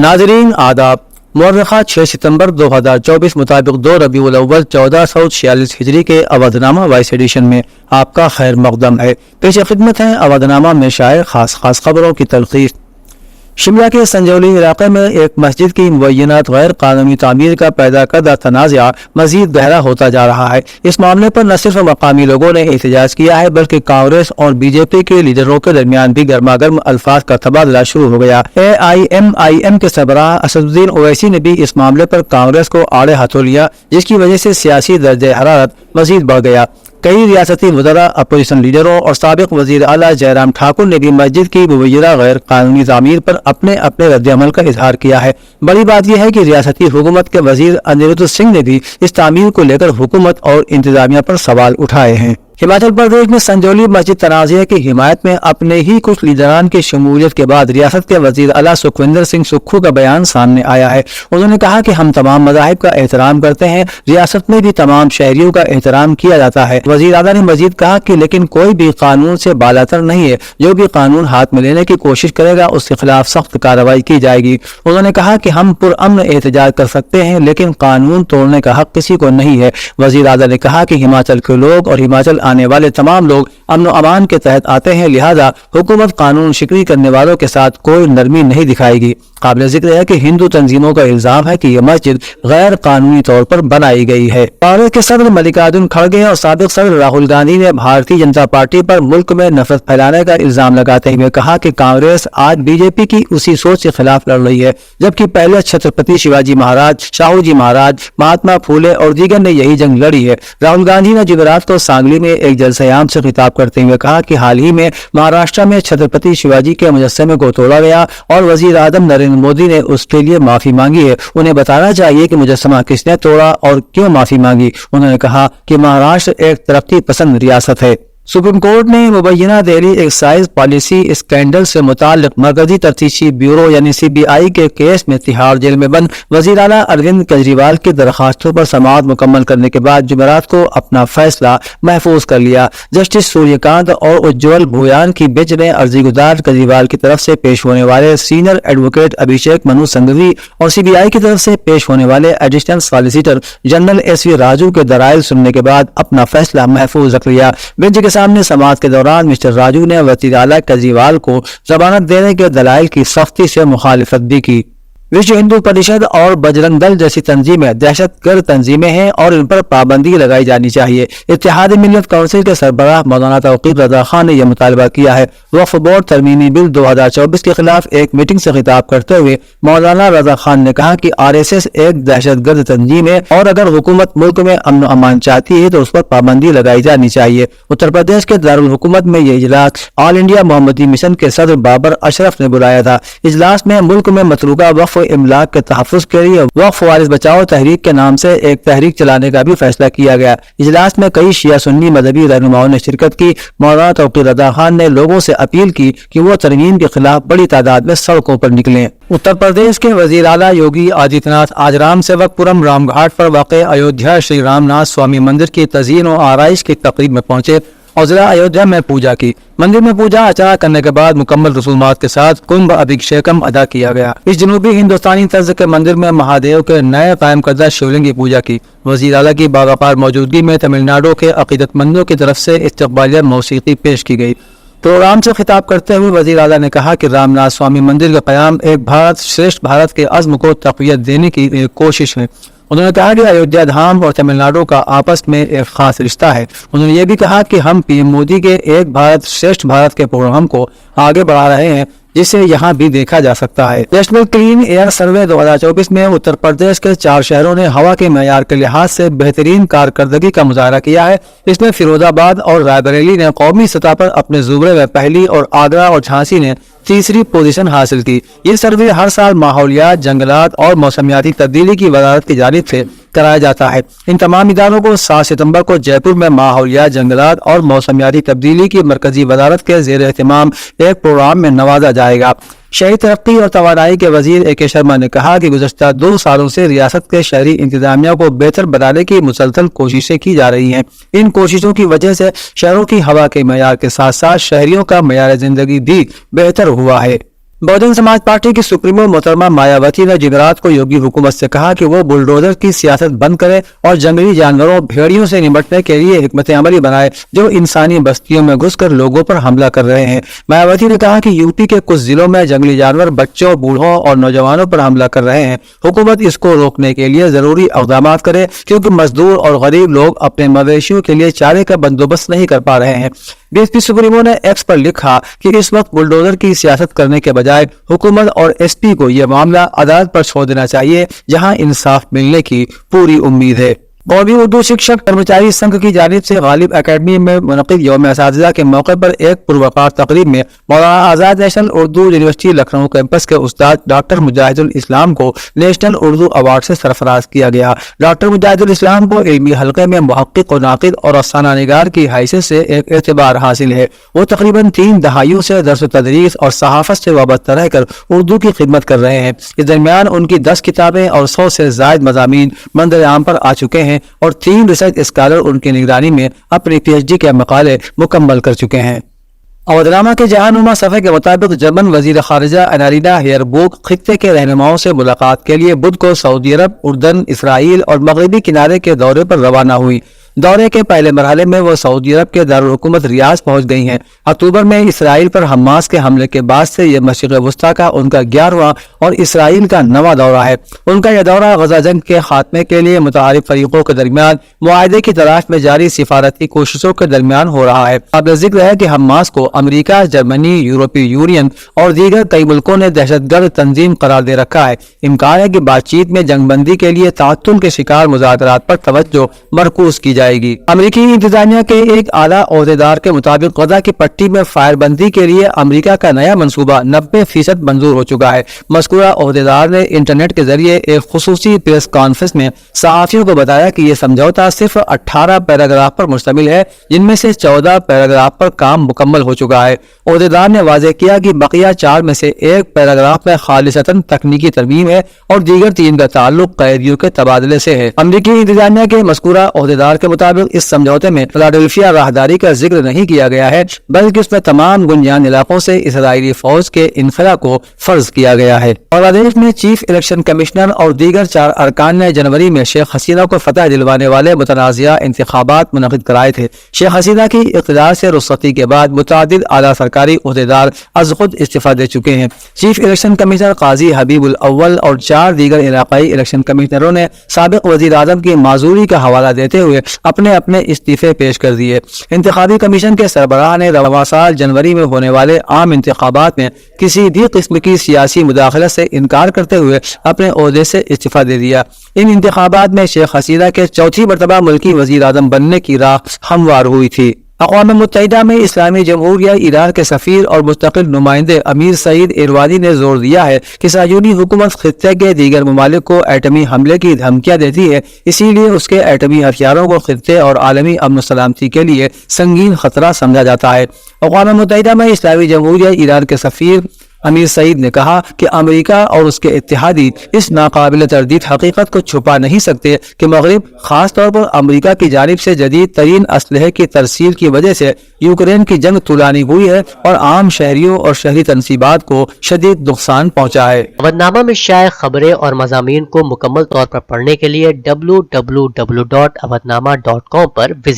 नाज़रीन आदाब। मुअर्रिखा 6 सितंबर 2024 मुताबिक 2 रबीउल अव्वल 1446 हिजरी के अवधनामा वाइस एडिशन में आपका खैर मकदम है। पेश खिदमत है अवधनामा में शाये खास खबरों की तलखीस। शिमला के संजौली इलाके में एक मस्जिद की मुबैयनात गैर कानूनी तामीर का पैदा करदा तनाज़ा मजीद गहरा होता जा रहा है। इस मामले पर न सिर्फ मकामी लोगों ने एहतजाज किया है बल्कि कांग्रेस और बीजेपी के लीडरों के दरमियान भी गर्मागर्म अल्फाज का तबादला शुरू हो गया। AIMIM के सरबराह असदुद्दीन ओवैसी ने भी इस मामले पर कांग्रेस को आड़े हाथों लिया, जिसकी वजह से सियासी दर्जे हरारत मजीद बढ़ गया। कई रियासती वज़रा, अपोजिशन लीडरों और साबिक वज़ीर आला जयराम ठाकुर ने भी मस्जिद की मुबैना गैर कानूनी तामीर पर अपने रद्द-ए-अमल का इजहार किया है। बड़ी बात यह है कि रियासती हुकूमत के वज़ीर अनिरुद्ध सिंह ने भी इस तामीर को लेकर हुकूमत और इंतजामिया पर सवाल उठाए हैं। हिमाचल प्रदेश में संजौली मस्जिद तनाज़े की हिमायत में अपने ही कुछ लीडरान की शमूलियत के बाद रियासत के वज़ीर आला सुखविंदर सिंह सुक्खू का बयान सामने आया है। उन्होंने कहा कि हम तमाम मज़ाहिब का एहतराम करते हैं, रियासत में भी तमाम शहरियों का एहतराम किया जाता है। वज़ीर आला ने मजीद कहा कि लेकिन कोई भी कानून से बालातर नहीं है, जो भी कानून हाथ में लेने की कोशिश करेगा उसके खिलाफ सख्त कार्रवाई की जाएगी। उन्होंने कहा कि हम पुरअमन एहतजाज कर सकते हैं लेकिन कानून तोड़ने का हक किसी को नहीं है। वज़ीर आला ने कहा कि हिमाचल के लोग और हिमाचल आने वाले तमाम लोग अमन व अमान के तहत आते हैं, लिहाजा हुकूमत कानून शिकरी करने वालों के साथ कोई नरमी नहीं दिखाएगी। काबिल जिक्र है कि हिंदू तंजीमों का इल्जाम है कि यह मस्जिद गैर कानूनी तौर पर बनाई गई है। कांग्रेस के सदर मल्लिकार्जुन खड़गे और साबिक सदर राहुल गांधी ने भारतीय जनता पार्टी पर मुल्क में नफरत फैलाने का इल्जाम लगाते हुए कहा कि कांग्रेस आज बीजेपी की उसी सोच के खिलाफ लड़ रही है, जबकि पहले छत्रपति शिवाजी महाराज, शाहू जी महाराज, महात्मा फूले और दीगर ने यही जंग लड़ी है। राहुल गांधी ने जुमेरात को सांगली में एक जलसे-ए-आम से खिताब करते हुए कहा कि हाल ही में महाराष्ट्र में छत्रपति शिवाजी के मुजस्समे को तोड़ा गया और वजीर आजम नरेंद्र मोदी ने उसके लिए माफी मांगी है। उन्हें बताना चाहिए कि मुजस्समा किसने तोड़ा और क्यों माफी मांगी। उन्होंने कहा कि महाराष्ट्र एक तरक्की पसंद रियासत है। सुप्रीम कोर्ट ने मुबैना दिल्ली एक्साइज पॉलिसी स्कैंडल से मुताल्लिक मरकजी तफ्तीशी ब्यूरो यानी CBI के केस में तिहाड़ जेल में बंद वज़ीर आला अरविंद केजरीवाल की दरखास्तों पर समाअत मुकम्मल करने के बाद जुमेरात को अपना फैसला महफूज कर लिया। जस्टिस सूर्यकांत और उज्ज्वल भूयान की बेंच ने अर्जी गुजार केजरीवाल की तरफ से पेश होने वाले सीनियर एडवोकेट अभिषेक मनु संघवी और CBI की तरफ से पेश होने वाले additional solicitor general SV Raju के दलाइल सुनने के बाद अपना फैसला महफूज रख लिया। बेंच के सामने समाअत के दौरान मिस्टर राजू ने वज़ीर आला केजरीवाल को जमानत देने के दलाइल की सख्ती से मुखालिफत भी की। विश्व हिंदू परिषद और बजरंग दल जैसी तंजीमें दहशतगर्द तंजीमें हैं और इन पर पाबंदी लगाई जानी चाहिए। इत्तेहाद मिल्लत काउंसिल के सरबराह मौलाना तौकीर रजा खान ने यह मुतालबा किया है। वक्फ बोर्ड तरमीमी बिल 2024 के खिलाफ एक मीटिंग से खिताब करते हुए मौलाना रजा खान ने कहा कि RSS एक दहशतगर्द तंजीम है और अगर हुकूमत मुल्क में अमन अमान चाहती है तो उस पर पाबंदी लगाई जानी चाहिए। उत्तर प्रदेश के दारुल हुकूमत में यह इजलास ऑल इंडिया मोहम्मदी मिशन के सदर बाबर अशरफ ने बुलाया था। इजलास में मुल्क में मतरूका वक्फ इमलाक के तहफ़्फ़ुज़ के लिए वक्फ वारिस बचाओ तहरीक के नाम से एक तहरीक चलाने का भी फैसला किया गया। इजलास में कई शिया सुन्नी मजहबी रहनुमाओं ने शिरकत की। मौलाना तौकीर रज़ा खान ने लोगों से अपील की कि वो तरमीम के खिलाफ बड़ी तादाद में सड़कों पर निकलें। उत्तर प्रदेश के वज़ीर आला योगी आदित्यनाथ आज राम सेवकपुरम रामघाट पर वाक़े अयोध्या श्री रामनाथ स्वामी मंदिर की तज़ीन और आराइश की तक़रीब में पहुंचे और ज़िला अयोध्या में पूजा की। मंदिर में पूजा अर्चना करने के बाद मुकम्मल रसूमात के साथ कुंभ अभिषेकम अदा किया गया। इस जनूबी हिंदुस्तानी तर्ज के मंदिर में महादेव के नए कायम करदा शिवलिंग की पूजा की। वज़ीर आला की बागापार मौजूदगी में तमिलनाडु के अकीदतमंदों की तरफ से इस्तक़बालिया मौसीकी पेश की गई। प्रोग्राम से खिताब करते हुए वज़ीर आला ने कहा कि रामनाथ स्वामी मंदिर का क़याम एक भारत श्रेष्ठ भारत के अज़्म को तक़वियत देने की एक कोशिश है। उन्होंने कहा कि अयोध्या धाम और तमिलनाडु का आपस में एक खास रिश्ता है। उन्होंने ये भी कहा कि हम PM मोदी के एक भारत श्रेष्ठ भारत के प्रोग्राम को आगे बढ़ा रहे हैं, जिसे यहाँ भी देखा जा सकता है। नेशनल क्लीन एयर सर्वे 2024 में उत्तर प्रदेश के 4 शहरों ने हवा के मयार के लिहाज से बेहतरीन कारकर्दगी का मुजाहरा किया है। इसमें फिरोजाबाद और रायबरेली ने कौमी सतह पर अपने ज़ुमरे में पहली और आगरा और झांसी ने तीसरी पोजीशन हासिल की। ये सर्वे हर साल माहौलियात, जंगलात और मौसमियाती तब्दीली की वजारत की जानिब से कराया जाता है। इन तमाम इदारों को 7 सितंबर को जयपुर में माहौलियात, जंगलात और मौसमियाती तब्दीली की मरकजी वजारत के ज़ेर एहतमाम एक प्रोग्राम में नवाजा जाएगा। शहरी तरक्की और तवानाई के वजीर AK शर्मा ने कहा कि गुज़श्ता 2 सालों से रियासत के शहरी इंतजामिया को बेहतर बनाने की मुसलसल कोशिशें की जा रही हैं। इन कोशिशों की वजह से शहरों की हवा के मयार के साथ साथ शहरियों का मयार जिंदगी भी बेहतर हुआ है। बहुजन समाज पार्टी की सुप्रीमो मोहतरमा मायावती ने जुमेरात को योगी हुकूमत से कहा कि वो बुलडोजर की सियासत बंद करे और जंगली जानवरों भेड़ियों से निपटने के लिए हिकमत अमली बनाए जो इंसानी बस्तियों में घुसकर लोगों पर हमला कर रहे हैं। मायावती ने कहा कि यूपी के कुछ जिलों में जंगली जानवर बच्चों, बूढ़ों और नौजवानों पर हमला कर रहे हैं। हुकूमत इसको रोकने के लिए जरूरी इक़दाम करे क्योंकि मजदूर और गरीब लोग अपने मवेशियों के लिए चारे का बंदोबस्त नहीं कर पा रहे हैं। बीएसपी सुप्रीमो ने एक्स पर लिखा कि इस वक्त बुलडोजर की सियासत करने के बजाय हुकूमत और एसपी को यह मामला अदालत पर छोड़ देना चाहिए जहां इंसाफ मिलने की पूरी उम्मीद है। मौलवी उर्दू शिक्षक कर्मचारी संघ की जानिब से गालिब एकेडमी में मुनक़िद यौम असातिज़ा के मौके पर एक पुरवकार तकरीब में Maulana Azad national Urdu university Lucknow campus के उस्ताद डॉक्टर मुजाहिदुल इस्लाम को नेशनल उर्दू अवार्ड से सरफराज किया गया। डॉक्टर मुजाहिदुल इस्लाम को इल्मी हल्के में मुहक्किक और नाक़िद और अफसाना निगार की हैसियत से एक एतबार हासिल है। वो तकरीबन 3 दहाइयों से दर्स तदरीस और सहाफ़त से वाबस्ता रहकर उर्दू की खिदमत कर रहे हैं। इस दरमियान उनकी 10 किताबें और 100 से ज़ायद मज़ामीन मंज़र आम पर आ चुके हैं और 3 रिसर्च स्कॉलर उनकी निगरानी में अपनी पीएचडी के मकाले मुकम्मल कर चुके हैं। अवधनामा के जहानुमा सफ़े के मुताबिक जर्मन वज़ीर ख़ारिजा एनालिना हेयरबुक खित्ते के रहनुमाओं से मुलाकात के लिए बुध को सऊदी अरब, उर्दन, इसराइल और मगरबी किनारे के दौरे पर रवाना हुई। दौरे के पहले मरहले में वो सऊदी अरब के दारुल हुकूमत रियाद पहुंच गई हैं। अक्टूबर में इसराइल पर हमास के हमले के बाद से यह मशरिक़ वस्ता का उनका 11वां और इसराइल का 9वां दौरा है। उनका यह दौरा गजा जंग के खात्मे के लिए मुतारिफ फरीकों के दरमियान मुआहदे की तलाश में जारी सिफारती कोशिशों के दरमियान हो रहा है। काबिल ज़िक्र है कि हमास को अमरीका, जर्मनी, यूरोपीय यूनियन और दीगर कई मुल्कों ने दहशतगर्द तंजीम करार दे रखा है। इम्कान है कि बातचीत में जंगबंदी के लिए ताअत्तुल के शिकार मुज़ाकरात पर तवज्जो मरकूज की जाएगी। अमेरिकी इंतजामिया के एक आला ओहदेदार के मुताबिक गजा की पट्टी में फायरबंदी के लिए अमेरिका का नया मंसूबा 90% मंजूर हो चुका है। मज़कूरा ओहदेदार ने इंटरनेट के जरिए एक खुसूसी प्रेस कॉन्फ्रेंस में सहाफ़ियों को बताया कि यह समझौता सिर्फ 18 पैराग्राफ पर मुश्तमिल है, जिनमें से 14 पैराग्राफ पर काम मुकम्मल हो चुका है। ओहदेदार ने वाज़ेह किया कि बकिया 4 में से 1 पैराग्राफ में खालिसतन तकनीकी तरमीम है और दीगर 3 का ताल्लुक कैदियों के तबादले से है। अमेरिकी इंतजामिया के मज़कूरा ओहदेदार के मुताबिक इस समझौते में फिलाडेल्फिया राहदारी का जिक्र नहीं किया गया है, बल्कि उसमें तमाम गुंजान इलाकों से इसराइली फौज के इनखला को फर्ज किया गया है। बांग्लादेश में चीफ इलेक्शन कमिश्नर और दीगर 4 अरकान ने जनवरी में शेख हसीना को फतह दिलवाने वाले मुतनाज़िया इंतखाबात मुनक़िद कराए थे। शेख हसीना की इक़्तिदार से रुख़्सती के बाद मुतअद्दिद आला सरकारी ओहदेदार अज़ खुद इस्तीफ़ा दे चुके हैं। चीफ इलेक्शन कमिश्नर काजी हबीबुल अव्वल और 4 दीगर इलाकाई इलेक्शन कमिश्नरों ने साबिक़ वज़ीर आज़म की माजूरी का हवाला देते हुए अपने अपने इस्तीफे पेश कर दिए। इंतखाबी कमीशन के सरबराह ने रवां साल जनवरी में होने वाले आम इंतखाबात में किसी भी किस्म की सियासी मुदाखलत से इनकार करते हुए अपने ओहदे से इस्तीफा दे दिया। इन इंतखाबात में शेख हसीना के चौथी मरतबा मुल्की वज़ीर आज़म बनने की राह हमवार हुई थी। अक़वाम मुत्तहिदा में इस्लामी जमहूरिया ईरान के सफ़ीर और मुस्तक़िल नुमाइंदे अमीर सईद इरवानी ने जोर दिया है कि सायूनी हुकूमत खित्ते के दीगर ममालिक को एटमी हमले की धमकियाँ देती है, इसीलिए उसके एटमी हथियारों को खित्ते और आलमी अमन सलामती के लिए संगीन खतरा समझा जाता है। अक़वाम मुत्तहिदा में इस्लामी जमहूरिया ईरान के सफ़ीर अमीर सईद ने कहा कि अमेरिका और उसके इत्तेहादी इस नाकाबिल तरदीद हकीकत को छुपा नहीं सकते कि मगरिब खास तौर पर अमेरिका की जानिब से जदीद तरीन असलहे की तरसील की वजह से यूक्रेन की जंग तुलानी हुई है और आम शहरियों और शहरी तनसीबात को शदीद नुकसान पहुँचा है। अवधनामा में शाये खबरें और मज़ामीन को मुकम्मल तौर पर पढ़ने के लिए www.awadnama.com पर विजिट